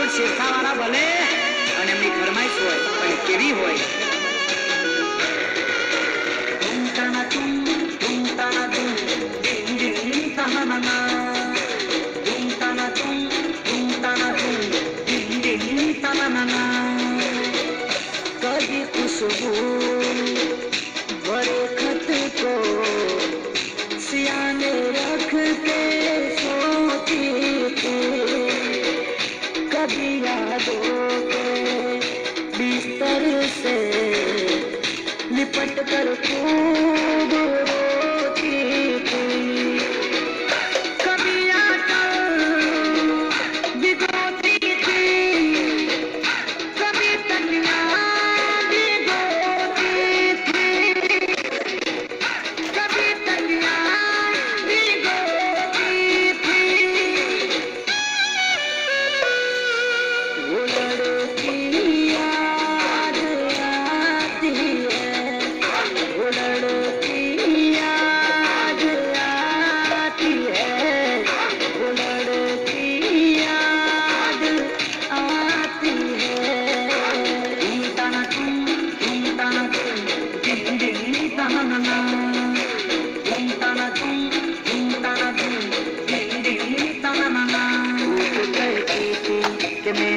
પણ શેરખાવાળા બને અને એમની ફરમાઈશ હોય પણ કેવી હોય. कभी खुशबू भरे खत को सियाने रख के सोती थी, कभी यादों के बिस्तर से लिपट कर खूब रोती थी, कभी आकर भिगोती थी, कभी तन्हा भिगोती थी, कभी तन्हा भिगोती थी. वो लड़की याद आती है, वो लड़की याद आती है, वो लड़की याद आती है. ताना तुम ताना तुम दिन दिन ताना ताना तुम ताना तुम दिन दिन ताना कहती थी कि मैं